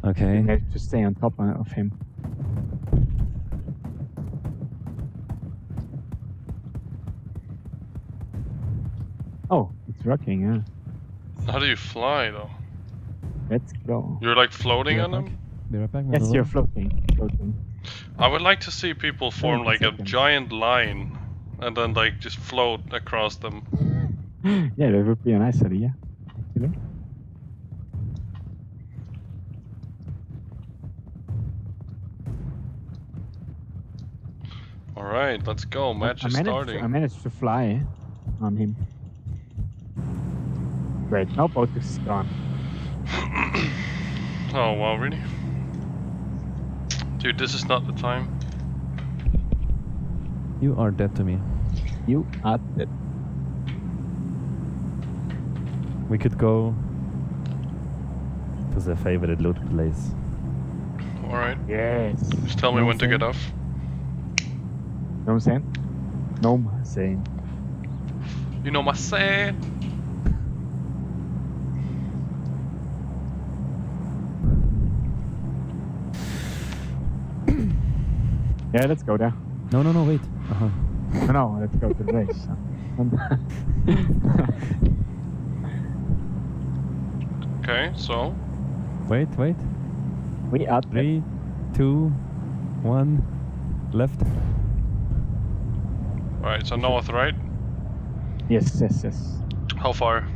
Okay. We have to stay on top of him. Oh, it's rocking, yeah. How do you fly though? Let's go. You're like floating on them? Be right back. Yes, you're floating. I would like to see people form 70 like a seconds. giant line and then like just float across them. Yeah, that would be a nice idea. Actually. Alright, let's go. Match is I starting. managed to fly on him. Great, now boat is gone. Oh wow, really? Dude, this is not the time. You are dead to me. You are dead. We could go to the favorite loot place. Alright. Yes. Just tell me when to get off. Know what I'm saying? No, I'm saying. You know my say. Yeah, let's go there. No, wait. Uh-huh. No, let's go to the race. Okay, so Wait. We are 3, 2, 1, left. alright, so north, right? Yes. How far?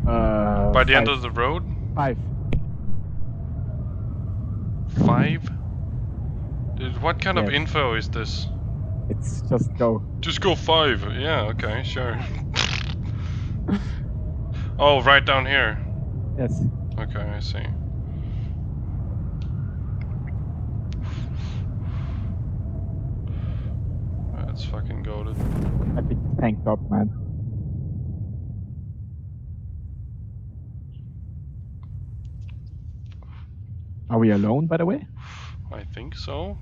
By the end of the road? 5. 5? Dude, what kind of Yes. info is this? It's just go. Just go 5. Yeah, okay, sure. Oh, right down here. Yes. Okay, I see. Let's fucking go to... A bit tanked up, man. Are we alone, by the way? I think so.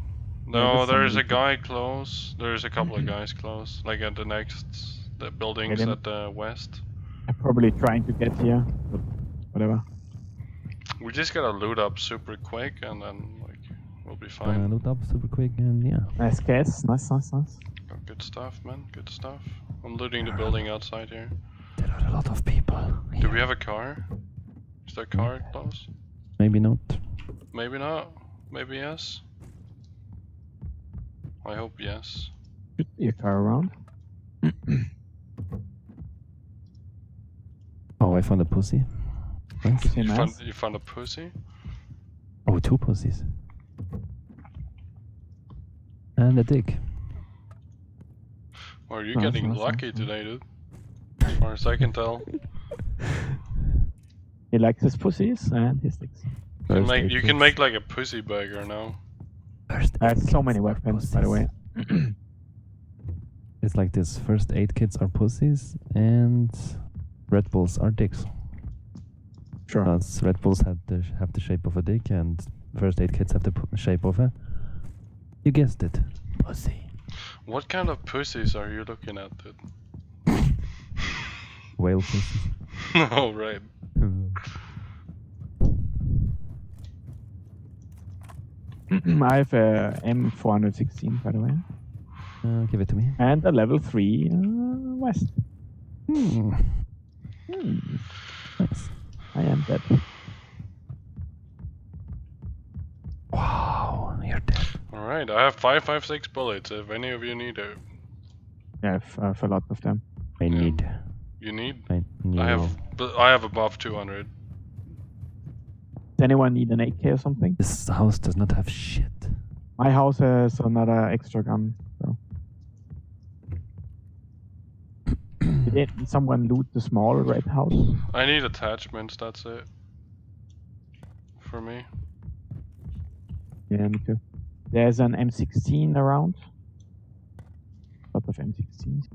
Yeah, No, there's there's a somebody guy close. There's a couple of guys close. Like at the buildings them. at the west. I'm probably trying to get here, but whatever. We just gotta loot up super quick and then like we'll be Gonna fine. loot up super quick and yeah. Nice case. Nice. Oh, good stuff, man. Good stuff. I'm looting the building outside here. There are a lot of people. Do we have a car? Is there a car close? Maybe not. Maybe not. Maybe yes. I hope yes. Should be a car around. Oh, I found a pussy. Nice. Pussy nice. You found a pussy? Oh, 2 pussies. And a dick. Or are you Nice, getting nice, lucky nice. today, dude? As far as I can tell. He likes his pussies and his dicks. You can make like a pussy bagger now. There's so many weapons, by the way. It's like this: first aid kits are pussies, and Red Bulls are dicks. Sure. Because Red Bulls have the shape of a dick, and first aid kits have the shape of a. You guessed it, pussy. What kind of pussies are you looking at, dude? Whale pussies. Oh, right. I have a M416, by the way. Give it to me. And a level 3 West. Nice. I am dead. Wow, you're dead. Alright, I have 556 bullets if any of you need it. Yeah, I have a lot of them. I need. You need? I need. I have above 200. Does anyone need an AK or something? This house does not have shit. My house has another extra gun. So. Did someone loot the small red house? I need attachments, that's it. For me. Yeah, me too. There's an M16 around. A lot of M16s.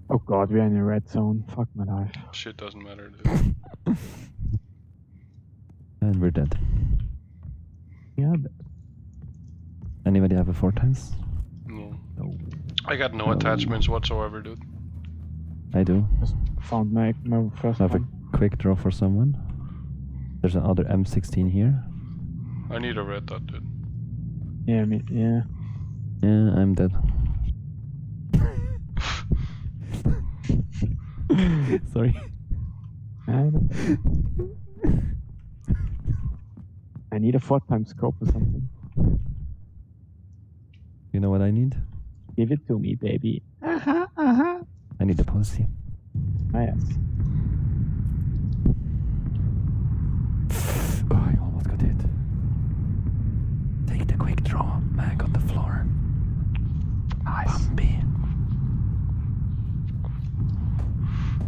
Oh god, we're in a red zone. Fuck my life. Shit doesn't matter, dude. And we're dead. Yeah, Anybody have a 4 times? No. no. I got no attachments whatsoever, dude. I do. found my first I have one. a quick draw for someone. There's another M16 here. I need a red dot, dude. Yeah, me, yeah. Yeah, I'm dead. Sorry. I need a 4x scope or something. You know what I need? Give it to me, baby. Uh-huh. I need a pussy. Ah, yes. Oh, I almost got hit. Take the quick draw, mag on the floor. Nice. Bambi.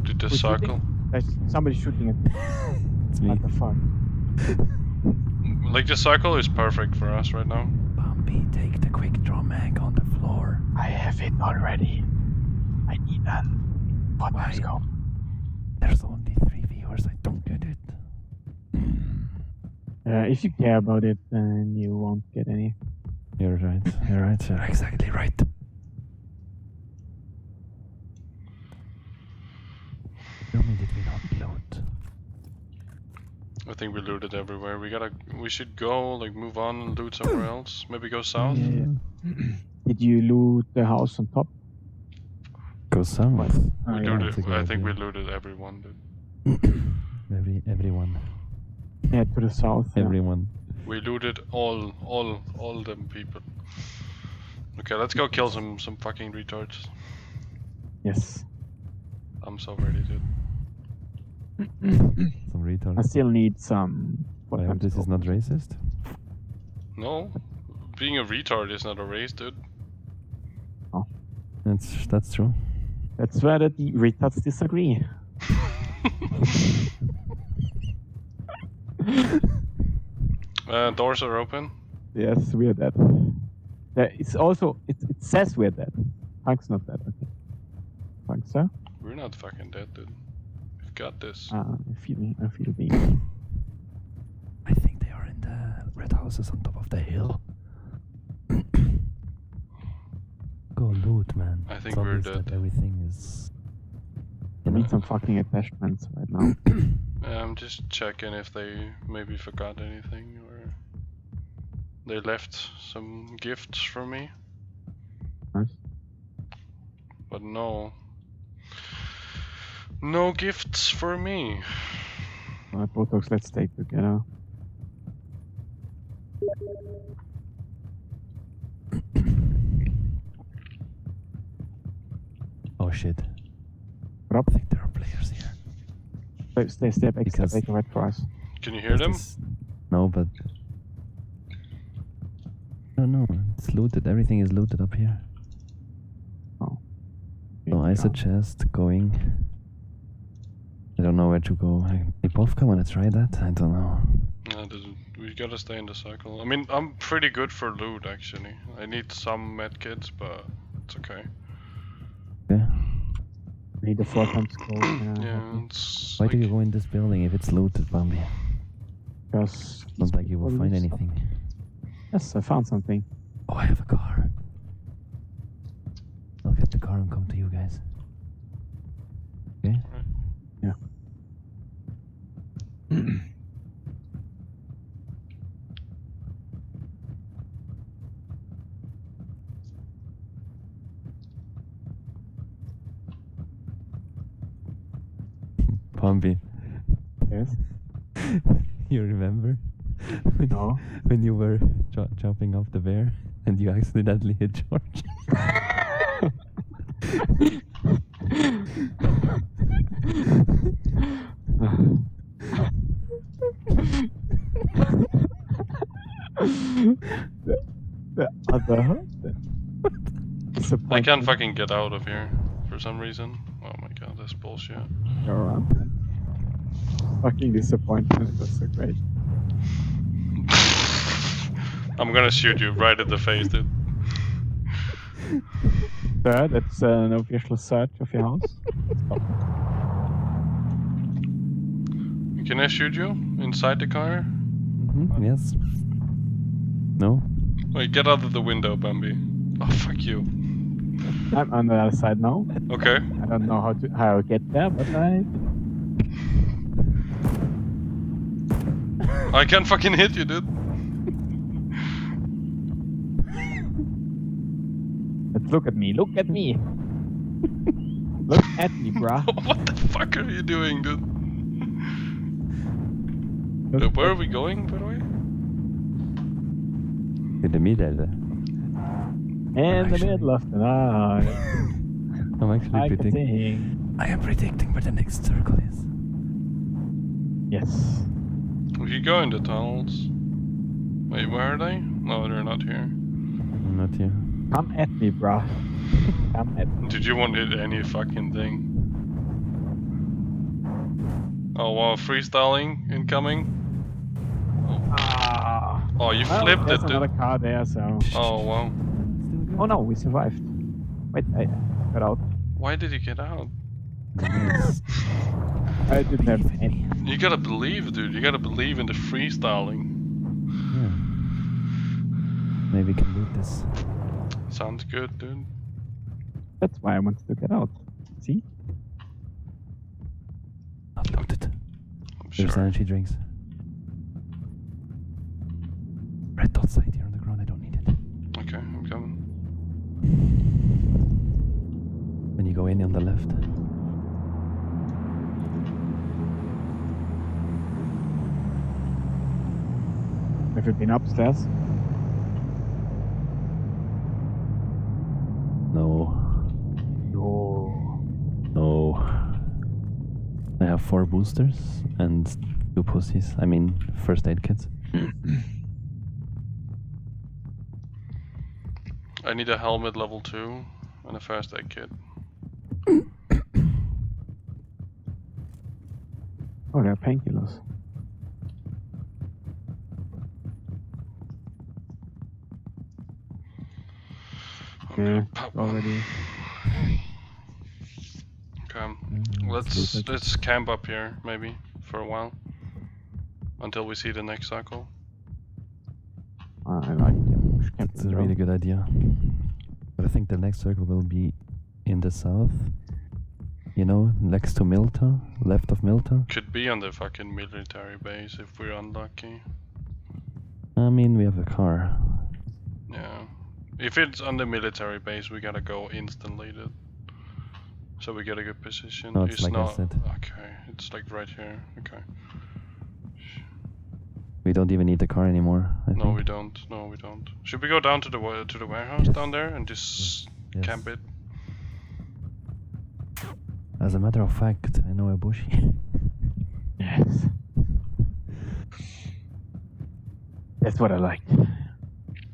Did the Who's circle? There's somebody shooting at me. It's me. What the fuck? Like the circle is perfect for us right now. Bambi, take the quick draw, mag on the floor. I have it already. I need a 4x scope. There's only 3 viewers, I don't get it. If you care about it, then you won't get any. You're right, you're exactly right. Tell me, did we not loot? I think we looted everywhere. We should go, like, move on and loot somewhere else. Maybe go south. Yeah. Did you loot the house on top? Go south. We yeah, looted. that's a good I think we idea. looted everyone, dude. Everyone. Yeah, to the south. Yeah. Everyone. We looted all them people. Okay, let's go kill some fucking retards. Yes. I'm so ready, dude. Some retard. I still need some. I hope this is not racist. No, being a retard is not a race, dude. That's true. That's where the retards disagree. Doors are open. Yes, we're dead. It's also it says we're dead. Punk's not dead. Okay. Punk, sir. We're not fucking dead, dude. We've got this. I feel being. I think they are in the red houses on top of the hill. Go loot, man. I think It's we're obvious dead. that everything is. I need some fucking attachments right now. I'm just checking if they maybe forgot anything or they left some gifts for me. Nice. But no. No gifts for me. Alright, Botox, let's stay together. Oh shit. What I up? think there are players here. Stay back, Because- stay back for us. Can you hear them? No, but. No, it's looted. Everything is looted up here. Oh. So I suggest going. I don't know where to go. They both come. Wanna try that? I don't know. We gotta stay in the circle. I mean, I'm pretty good for loot actually. I need some medkits, but it's okay. Yeah. Need a 4x scope. Yeah, it's Why like, do you go in this building if it's looted, Bambi? Because Not like you will find anything. Yes, I found something. Oh, I have a car. I'll get the car and come to you guys. Okay? Yeah. Bambi, Yes. you remember? No. When you were jumping off the bear and you accidentally hit George? the other. I can't fucking get out of here for some reason. Oh my god, that's bullshit. Fucking disappointment. That's so great. I'm gonna shoot you right in the face, dude. Sir, that's an official search of your house. Stop. Can I shoot you inside the car? Yes. No? Wait, get out of the window, Bambi. Oh, fuck you. I'm on the other side now. Okay. I don't know how to get there, but I can't fucking hit you, dude. let's look at me. Look at me. Look at me, bruh. What the fuck are you doing, dude? Look Where at are we going, by the way? In the middle. in the middle of the night. I'm actually I can predicting. sing. I am predicting where the next circle is. Yes. We could go in the tunnels. Wait, where are they? No, they're not here. I'm not here. Come at me, bruh. Come at me. Did you want to hit any fucking thing? Oh wow, freestyling incoming. Ah. Oh, you Well, flipped there's it, another dude. car there, so. Oh wow. Still good. Oh no, we survived. Wait, I got out. Why did you get out? Nice. I didn't have Believe in any. me. You gotta believe, dude. You gotta believe in the freestyling. Yeah. Maybe we can loot this. Sounds good, dude. That's why I wanted to get out. See? Not looted. I'm There's sure. energy drinks. Red dot sight here on the ground. I don't need it. Okay, I'm coming. When you go in on the left. Have you been upstairs? No. No. No. I have 4 boosters and 2 pussies. I mean, first aid kits. I need a helmet level 2 and a first aid kit. Oh, there are painkillers. I'm Yeah, gonna pop one. already. Okay, Let's loot it. let's camp up here maybe for a while until we see the next circle. I like it. That's a really good idea. But I think the next circle will be in the south. You know, next to Milta, left of Milta. Could be on the fucking military base if we're unlucky. I mean, we have a car. Yeah. If it's on the military base, we gotta go instantly, dude. So we get a good position. No, it's like I not. said. Okay, it's like right here. Okay. We don't even need the car anymore. I No, think. we don't. No, we don't. Should we go down to the warehouse down there and just Yes. camp it? As a matter of fact, I know a bushy. Yes. That's what I like.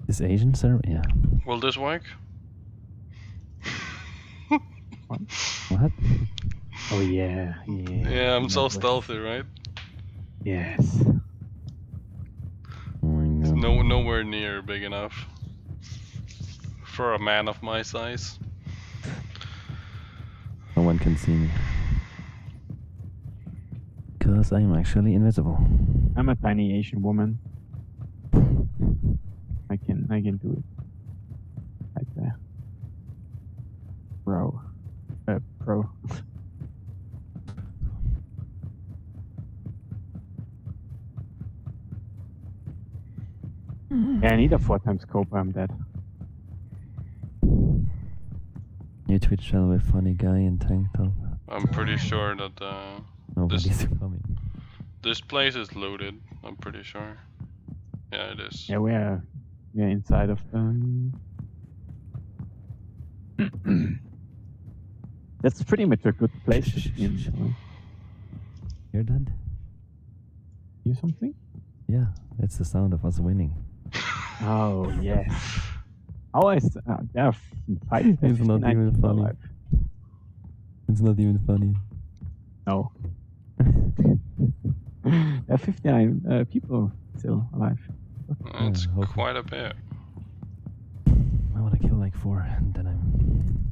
Is Asian, sir? Yeah. Will this work? What? Oh yeah, yeah. Yeah, I'm so No way. stealthy, right? Yes. Oh my god. Nowhere near big enough for a man of my size. No one can see me. Because I'm actually invisible. I'm a tiny Asian woman. I can do it. Right there. Pro. Pro. Yeah, I need a 4x scope. I'm dead. New Twitch channel with funny guy in tank top. I'm pretty sure that Nobody's coming. this place is looted. I'm pretty sure. Yeah, it is. Yeah, we're inside of the. That's pretty much a good place to be in. Hear that? Hear something? Yeah, that's the sound of us winning. Oh yes. How is there are 5 It's not 59 even people funny. alive. It's not even funny. No. There are 59 people still alive. It's hopefully. quite a bit. I want to kill like 4 and then I'm...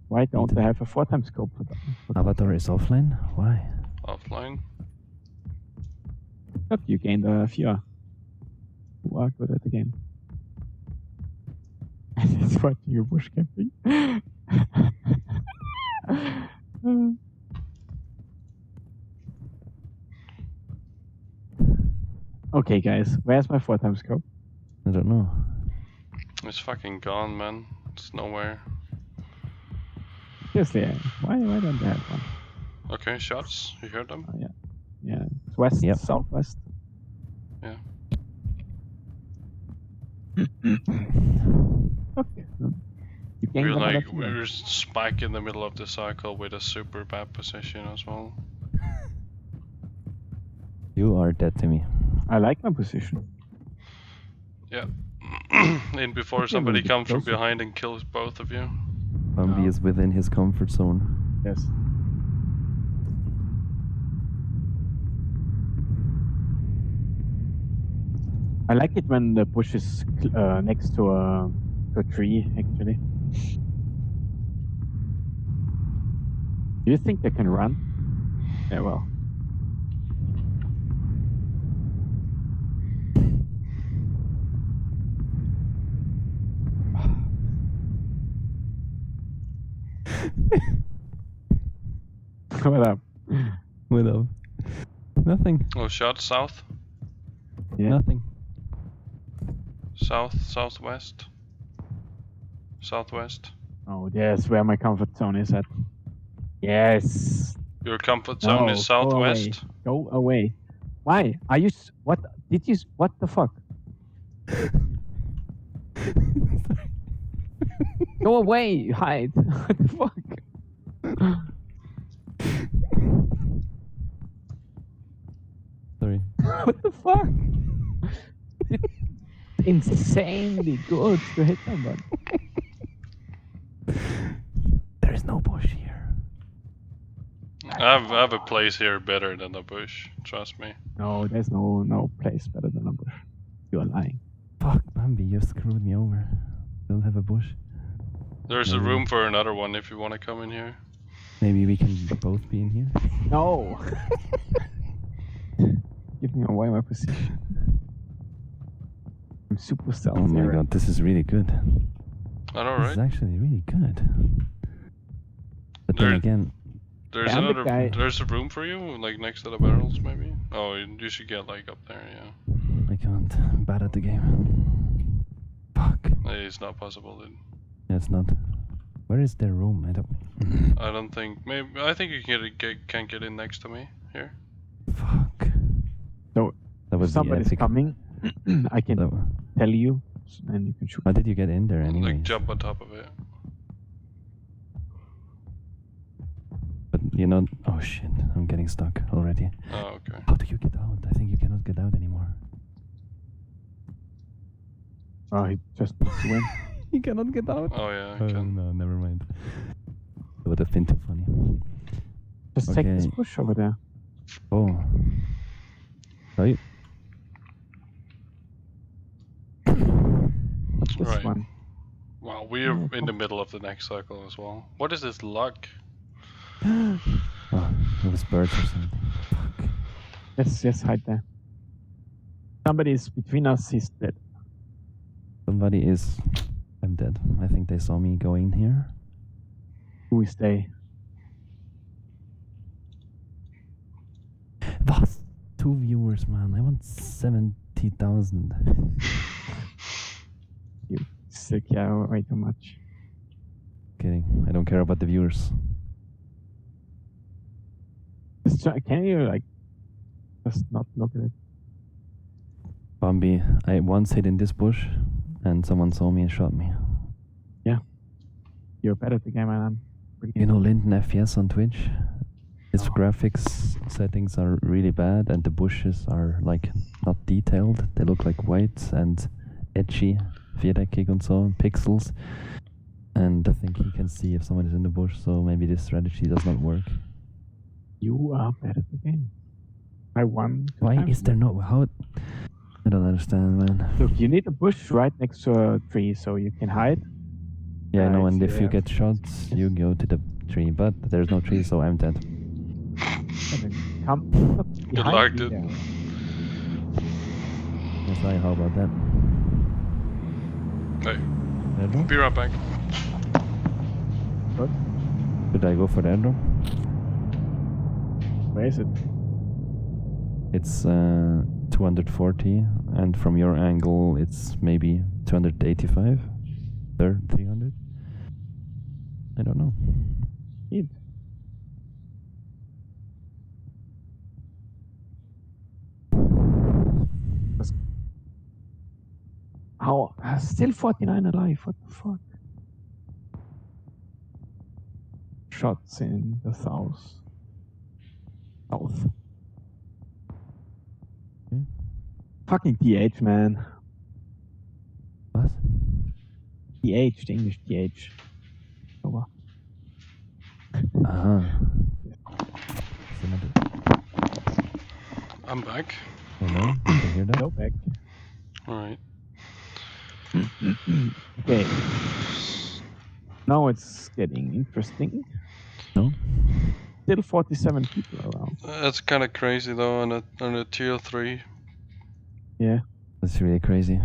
Why don't they have a 4x scope for that? Avatar is offline? Why? Offline. Look, you gained a few who are good at the game. That's what you bush camping. Okay, guys, where's my 4x scope? I don't know. It's fucking gone, man. It's nowhere. Seriously, why don't they have one? Okay, shots. You heard them? Oh, yeah. Yeah, it's west, Yep. southwest. Yeah. Okay. You can We're go like, better too. we're spike in the middle of the cycle with a super bad position as well. You are dead to me. I like my position. Yeah. In before Could be a somebody little bit comes from closer. behind and kills both of you. Bambi Oh. is within his comfort zone. Yes. I like it when the bush is next to a tree, actually. Do you think they can run? Yeah, well. What up? What up? Nothing. Oh, shot south? Yeah. Nothing. South, southwest? Southwest? Oh, there's where my comfort zone is at. Yes. Your comfort zone is go away. southwest? Go away. Why? Are you? What? Did you? What the fuck? Go away. Hide. What the fuck? Sorry. What the fuck? It's insanely good to hit someone. There is no bush here. I have a place here better than the bush, trust me. No, there's no place better than a bush. You are lying. Fuck, Bambi, you screwed me over. Don't have a bush. There's a Maybe- room for another one if you want to come in here. Maybe we can both be in here. No. Giving away my position. I'm super stealthy. Oh my right? god, this is really good. I know, This is right? actually really good. But then There- again, There's I'm the another. guy- There's a room for you, like next to the barrels, maybe. Oh, you should get like up there. Yeah, I can't. I'm bad at the game. Fuck. it's not possible. Then It's not. Where is their room? I don't think. Maybe I think you can get in next to me here. Fuck. So, That if was the somebody's epic. coming, I can That, tell you, and you can shoot. how did you get in there anyway? Like jump on top of it. But you know, oh shit, I'm getting stuck already. Oh, okay. How do you get out? I think you cannot get out anymore. Oh, he just needs to win. You cannot get out. Oh yeah, I Oh, can. no, never mind. It would have been too funny. Just take this Okay. bush over there. Oh. Right. This Right. one. Wow, we're in the middle of the next cycle as well. What is this luck? Oh, it was birds or something. Fuck. Yes, hide there. Somebody is between us. He's dead. Somebody is. I'm dead. I think they saw me go in here. Who is they? That's 2 viewers, man. I want 70,000. You sick? Yeah, way too much. Kidding. I don't care about the viewers. Just try, can you like just not look at it? Bambi, I once hid in this bush and someone saw me and shot me. You're better at the game, and I'm pretty. You know Linden FPS on Twitch? His Oh. graphics settings are really bad and the bushes are like not detailed. They look like white and edgy, viereckig und so, pixels. And I think he can see if someone is in the bush, so maybe this strategy does not work. You are better at the game. I won. 2 Why times is there no... how... I don't understand, man. Look, you need a bush right next to a tree so you can hide. Yeah, I know, Nice, and if you yeah. get shot, you go to the tree, but there's no tree, so I'm dead. And then come. Look, Good behind luck, me dude. there. Yes, how about that? Hey, airdrop? Be right back. What? Should I go for the airdrop? Where is it? It's 240, and from your angle, it's maybe 285, 300. I don't know. It. How? Still 49 alive. What the fuck? Shots in the south. South. Okay. Fucking TH, man. What? TH, the English TH. Over. Uh-huh. I'm back. Hello? You can hear that? Go back. Alright. Okay. Now it's getting interesting. No? Still 47 people around. That's kind of crazy though on a tier 3. Yeah. That's really crazy.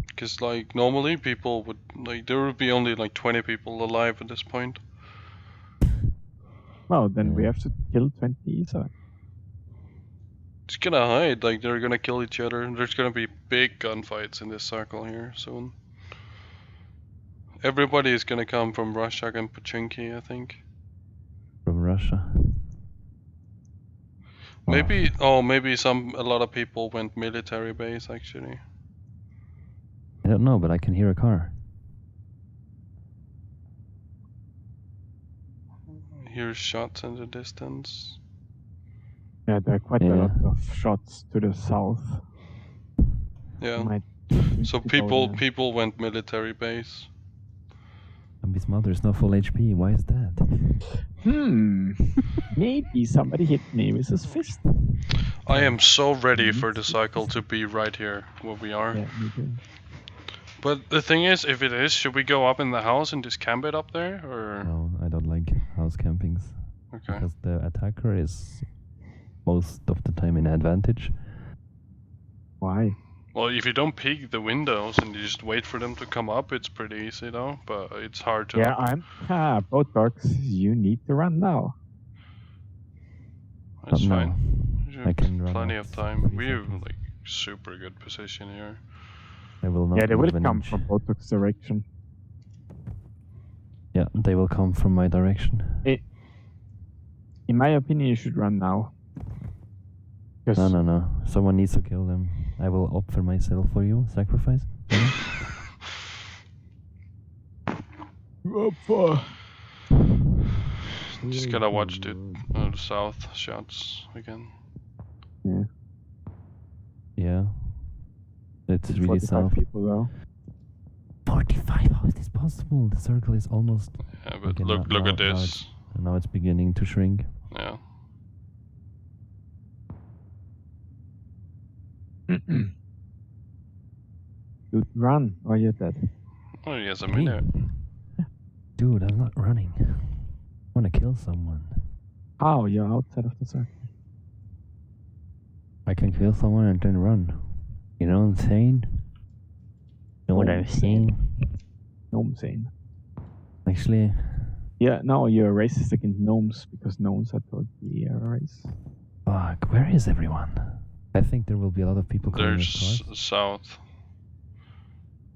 Because like normally people would like there would be only like 20 people alive at this point. Well, then we Yeah. have to kill 27. It's gonna hide, like they're gonna kill each other. There's gonna be big gunfights in this circle here soon. Everybody is gonna come from Russia and Pachinki, I think. From Russia. Maybe maybe a lot of people went military base actually. I don't know, but I can hear a car. Here's shots in the distance. Yeah, there are quite a lot of shots to the south. Yeah. Might So need to go there. people went military base. And his mother's not full HP. Why is that? Maybe somebody hit me with his fist. I am so ready for the cycle to be right here where we are. Yeah, me too. But the thing is, if it is, should we go up in the house and just camp it up there, or? No, I don't like house campings. Okay. Because the attacker is most of the time in advantage. Why? Well, if you don't peek the windows and you just wait for them to come up, it's pretty easy though. But it's hard to. Yeah, both dogs. You need to run now. That's No, fine. You I have can run plenty out of time. 3 We have seconds. like super good position here. I will not Yeah, they will move an come inch. from both dogs' direction. Yeah, they will come from my direction. In my opinion, you should run now. No. Someone needs to kill them. I will offer myself for you. Sacrifice. Just gotta watch the south shots again. Yeah. Yeah. It's really 45 south. people though. 45? How is this possible? The circle is almost... Yeah, but Okay, look now at this. Now it's beginning to shrink. Yeah. Dude, run or you're dead. Oh, he has a Me? minute. Dude, I'm not running. I want to kill someone. How? You're outside of the circle. I can kill someone and then run. You know what I'm saying? Know what I'm saying? Gnome saying. Actually, Yeah, no, you're racist against gnomes because gnomes are totally a race. fuck, where is everyone? I think there will be a lot of people coming with There's cars. south.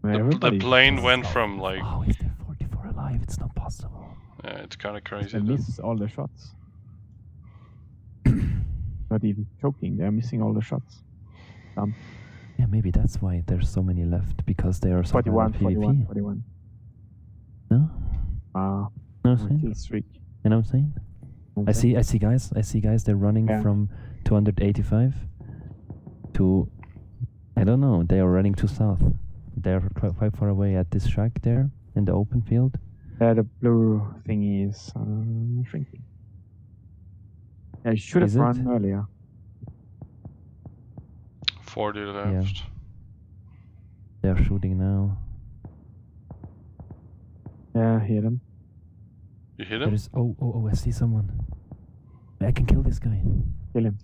The Everybody plane just went from like. Oh, is there 44 alive? It's not possible. Yeah, it's kind of crazy. they though. miss all the shots. Not even joking, they're missing all the shots. Yeah, maybe that's why there's so many left, because they are so bad 41, at 41, PvP. 41. No? Know what I'm saying? Kill streak. You know what I'm saying? I see guys, they're running Yeah. from 285 to, I don't know, they are running to south. They're quite far away at this shack there in the open field. The blue thingy is shrinking. Yeah, you should have Is it? run earlier. 40 left. They're shooting now. Yeah, hear them. You hit There him? is, I see someone. I can kill this guy. Kill him.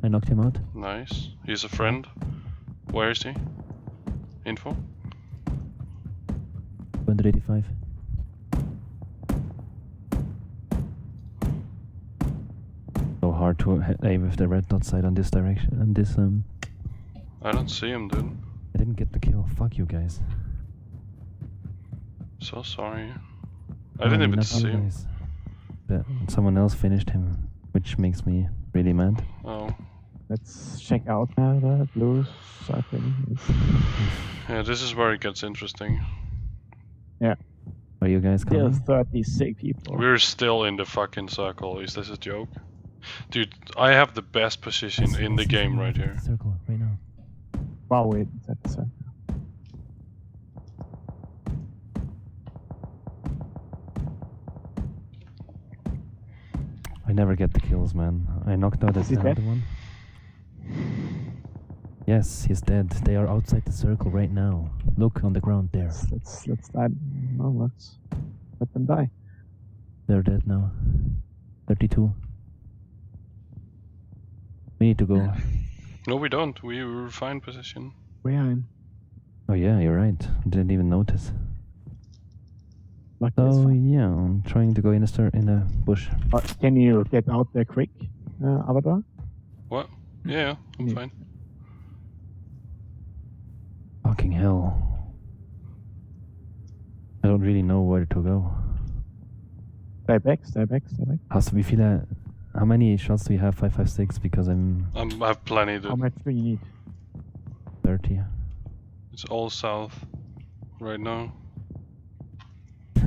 I knocked him out. Nice. He's a friend. Where is he? Info? 285. So hard to aim with the red dot sight on this direction. And this I don't see him, dude. I didn't get the kill. Fuck you guys. So sorry. I No, didn't even not see you him. guys. Someone else finished him, which makes me really mad. Oh. Let's check out now the blue circle. Yeah, this is where it gets interesting. Are you guys coming? Still 36 people. We're still in the fucking circle. Is this a joke? Dude, I have the best position in the game right here. Circle right now. Wow, wait, that's I never get the kills, man. I knocked out Is he another dead? one. Yes, he's dead. They are outside the circle right now. Look on the ground there. let's die. No, let's let them die. They're dead now. 32. We need to go. Yeah. No, we don't. We were fine position. We are in. Oh yeah, you're right. Didn't even notice. Lucky it's So fine. yeah, I'm trying to go in a bush. Can you get out there quick, Avatar? What? Yeah, I'm Yeah. fine. Fucking hell. I don't really know where to go. Stay back, stay back, stay back. Alltså vi fyller... How many shots do we have? 556 because I I have plenty, How dude. much do you need? 30. It's all south right now. There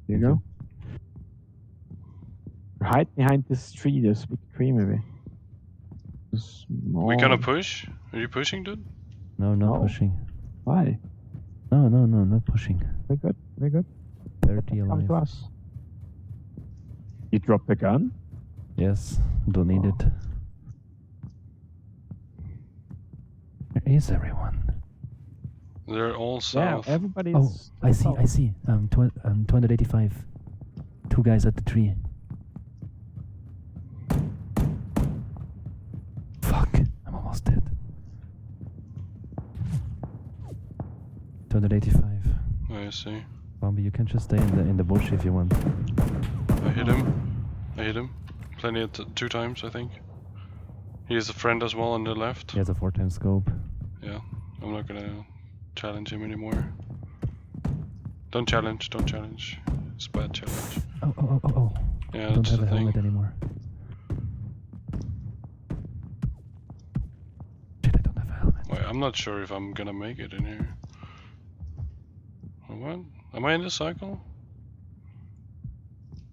you go. Hide behind this tree, this big tree maybe. We gonna push? Are you pushing, dude? No, not No. pushing. Why? No, not pushing. Very good, very good. 30 Come to alive. us. You dropped the gun? Yes, don't need Oh. it. Where is everyone? They're all Yeah, south. everybody's. Oh, I see. 285. Two guys at the tree. Fuck, I'm almost dead. 285. I see. Bombi, you can just stay in the bush if you want. I hit him. Plenty of 2 times, I think. He is a friend as well on the left. He has a 4x scope. Yeah, I'm not gonna challenge him anymore. Don't challenge. It's a bad challenge. Oh. Yeah, I don't that's have the a thing. helmet anymore. Shit, I don't have a helmet. Wait, I'm not sure if I'm gonna make it in here. What? Am I in the cycle?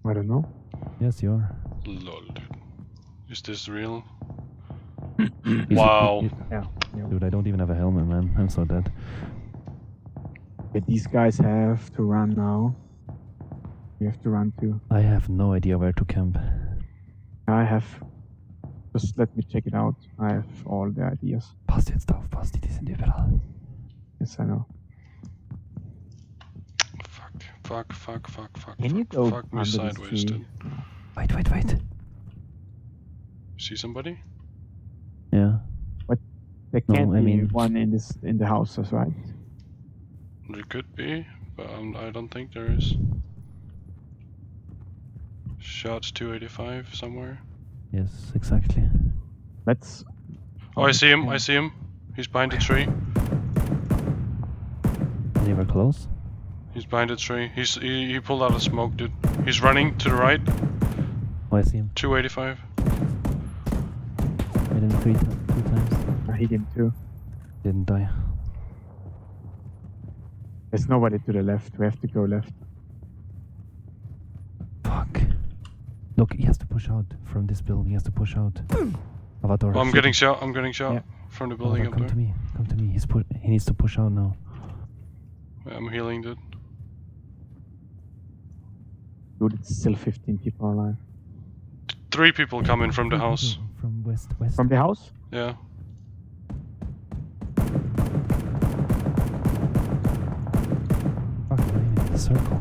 I don't know. Yes, you are. Lol, dude. Is this real? Is it- Wow. Yeah. Dude, I don't even have a helmet, man. I'm so dead. Okay, these guys have to run now. We have to run too. I have no idea where to camp. I have. Just let me check it out. I have all the ideas. Pass jetzt auf, pass die sind überall. Yes, I know. Fuck. Can you go Fuck me under this sideways, tree? dude. Wait. See somebody? Yeah. There No, can't I be mean- one in the houses, right? There could be, but I don't think there is. Shots 285 somewhere. Yes, exactly. Let's. Oh, I see him. He's behind the tree. Anywhere close? He's behind the tree. He pulled out a smoke, dude. He's running to the right. Oh, I see him. 285. Hit him three times. I hit him too. Didn't die. There's nobody to the left. We have to go left. Fuck. Look, he has to push out from this building. He has to push out. Avatar. Oh, I'm shoot getting him. shot. Yeah. From the building Avatar, up come there. to me. He needs to push out now. I'm healing, dude. Dude, it's still 15 people alive. 3 people coming from the house. From west. From the house? Yeah. Fuck, we're in the circle.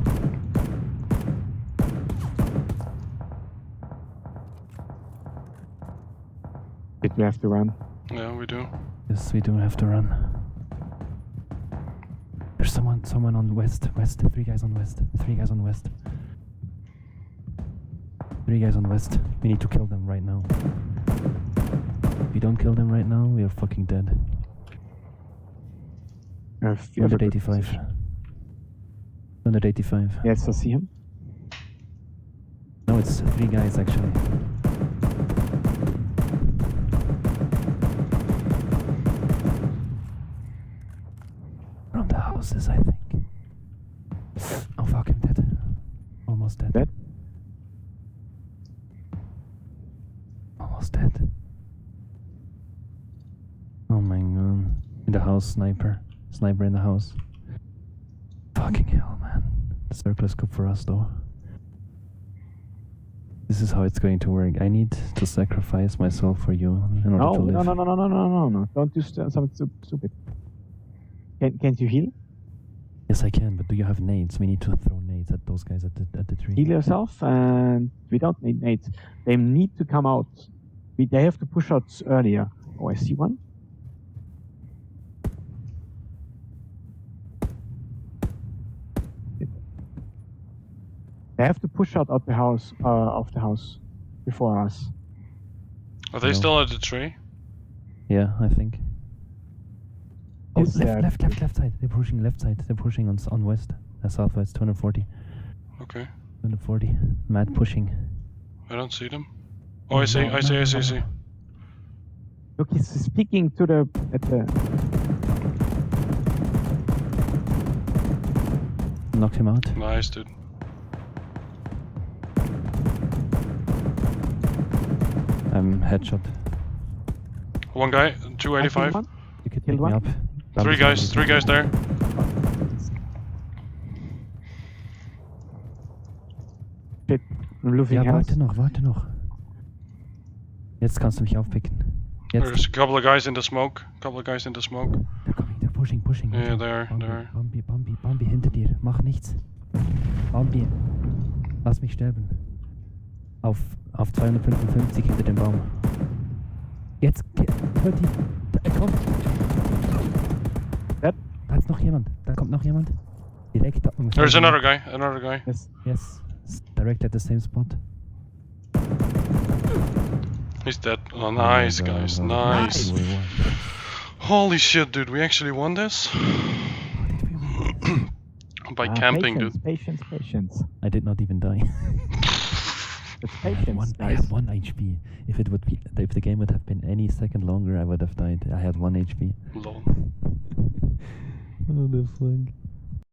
Did we have to run? Yeah, we do. Yes, we do have to run. There's Someone on west. 3 guys on west. 3 guys on west. 3 guys on west. We need to kill them right now. If we don't kill them right now, we are fucking dead. 185. 185. Yes, I see him. No, it's 3 guys actually. Around the houses, I think. Oh fuck, I'm dead. Almost dead. Dead? Almost dead. Oh my god. In the house, sniper. Sniper in the house. Fucking hell, man. The circle is good for us though. This is how it's going to work. I need to sacrifice myself for you in order to live. No. Don't do something stupid. Can't you heal? Yes, I can, but do you have nades? We need to throw nades at those guys at the tree. Heal yourself, and we don't need nades. They need to come out. They have to push out earlier. Oh, I see one. They have to push out of the house before us. Are they No. still at the tree? Yeah, I think. Oh, Yes, left side. They're pushing left side. They're pushing on west. Southwest, 240. Okay. 240. Mad pushing. I don't see them. Oh, I see. Look, he's speaking to the Knocked him out. Nice, dude. Headshot. One guy, 285. You could Killed pick me one. up. 3 guys there. Shit, I'm losing Ja, health. warte noch. Jetzt kannst du mich aufpicken. Jetzt. There's a couple of guys in the smoke. They're coming, they're pushing. Yeah, Warte. there. Bambi, hinter dir. Mach nichts. Bambi, lass mich sterben. Auf 255 hinter dem Baum. Jetzt, hört die. Da kommt. Dead? Da ist noch jemand. Da kommt noch jemand. Direkt. There's another guy. Yes. Direct at the same spot. He's dead. Oh, nice, guys. Nice. We won. Holy shit, dude. We actually won this? How did we win? By camping, dude. Patience. I did not even die. It's I patience, had guys. 1 HP. If the game would have been any second longer, I would have died. I had 1 HP. Lol. What the fuck?